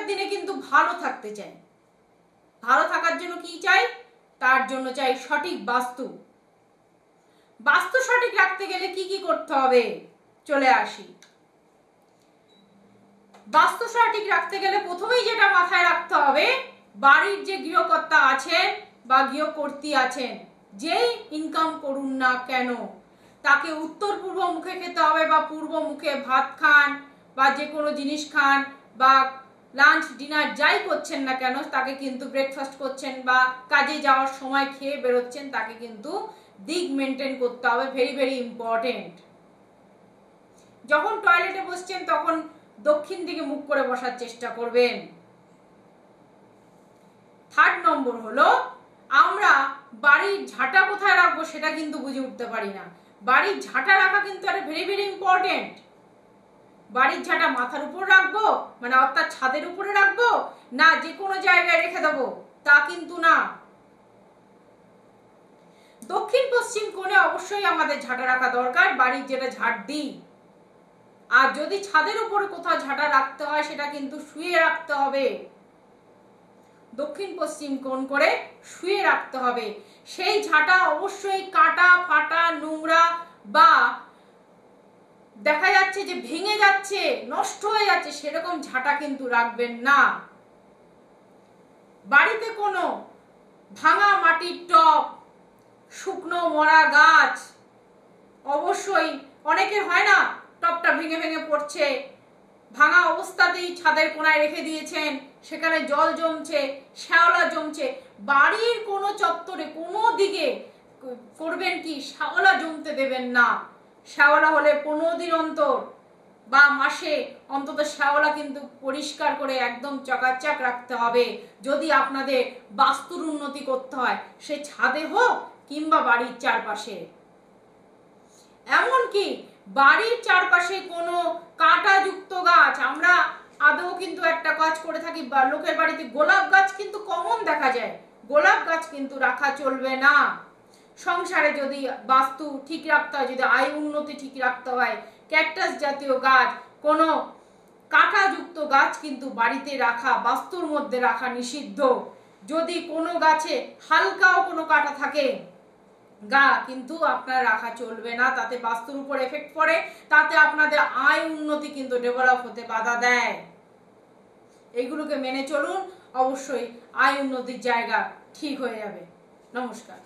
দিনে কিন্তু ভালো থাকতে চাই। ভালো থাকার জন্য কি চাই? তার জন্য চাই সঠিক বাস্তু। বাস্তু সঠিক রাখতে গেলে কি কি করতে হবে চলে আসি। বাস্তু সঠিক রাখতে গেলে প্রথমেই যেটা মাথায় রাখতে হবে, বাড়ির যে গৃহকর্তা আছেন বা গৃহকর্ত্রী আছেন, যেই ইনকাম করুন না কেন, তাকে উত্তর পূর্ব মুখে খেতে হবে বা পূর্ব মুখে ভাত খান বা যে কোনো জিনিস খান বা লাঞ্চ ডিনার যাই করছেন না কেন, তাকে কিন্তু ব্রেকফাস্ট করছেন বা কাজে যাওয়ার সময় খেয়ে বেরোচ্ছেন, তাকে কিন্তু দিক মেনটেন করতে হবে। Very very important. যখন টয়লেটে বসছেন তখন দক্ষিণ দিকে মুখ করে বসার চেষ্টা করবেন। 3 নম্বর হলো, আমরা বাড়ির ঝাঁটা কোথায় রাখবো সেটা কিন্তু বুঝে উঠতে পারি না। বাড়ির ঝাঁটা রাখা কিন্তু একটা ভেরি ভেরি ইম্পর্টেন্ট। বাড়ির ঝাঁটা মাথার উপর রাখবো, মানে অর্থাৎ ছাদের উপরে রাখবো, না যে কোনো জায়গায় রেখে দেবো, তা কিন্তু না। দক্ষিণ পশ্চিম কোণে অবশ্যই আমাদের ঝাঁটা রাখা দরকার, বাড়ির যেটা ঝাড় দিই। আর যদি ছাদের উপরে কোথাও ঝাঁটা রাখতে হয় সেটা কিন্তু শুয়ে রাখতে হবে। দক্ষিণ পশ্চিম কোণ করে শুয়ে রাখতে হবে। সেই ঝাঁটা অবশ্যই কাটা ফাটা নোংরা বা দেখা যাচ্ছে যে ভেঙে যাচ্ছে, নষ্ট হয়ে যাচ্ছে, সেরকম ঝাঁটা কিন্তু রাখবেন না। বাড়িতে কোনো ভাঙা মাটির টব, শুকনো মরা গাছ, অবশ্যই অনেকের হয় না টবটা ভেঙে ভেঙে পড়ছে, ভাঙা অবস্থাতেই ছাদের কোণায় রেখে দিয়েছেন, সেখানে জল জমছে, শ্যাওলা জমছে। বাড়ির কোনো চত্বরে কোনো দিকে করবেন কি, শ্যাওলা জমতে দেবেন না। শ্যাওলা হলে 15 দিন অন্তর বা মাসে অন্তত শ্যাওলা কিন্তু পরিষ্কার করে একদম চকাচক রাখতে হবে। যদি আপনাদের বাস্তুর উন্নতি করতে হয়, সে ছাদে হোক কিংবা বাড়ির চারপাশে। এমনকি বাড়ির চারপাশে কোনো কাঁটাযুক্ত গাছ, আমরা আদৌ কিন্তু একটা কাজ করে থাকি, লোকের বাড়িতে গোলাপ গাছ কিন্তু কমন দেখা যায়, গোলাপ গাছ কিন্তু রাখা চলবে না। সংসারে যদি বাস্তু ঠিক রাখতে হয়, যদি আয় উন্নতি ঠিক রাখতে হয়, ক্যাকটাস জাতীয় গাছ, কোনো কাঁটাযুক্ত গাছ কিন্তু বাড়িতে রাখা, বাস্তুর মধ্যে রাখা নিষিদ্ধ। যদি কোনো গাছে হালকাও কোনো কাঁটা থাকে গা কিন্তু আপনার রাখা চলবে না, তাতে বাস্তুর উপর এফেক্ট পড়ে, তাতে আপনাদের আয় উন্নতি কিন্তু ডেভেলপ হতে বাধা দেয়। এগুলোকে মেনে চলুন, অবশ্যই আয় উন্নতির জায়গা ঠিক হয়ে যাবে। নমস্কার।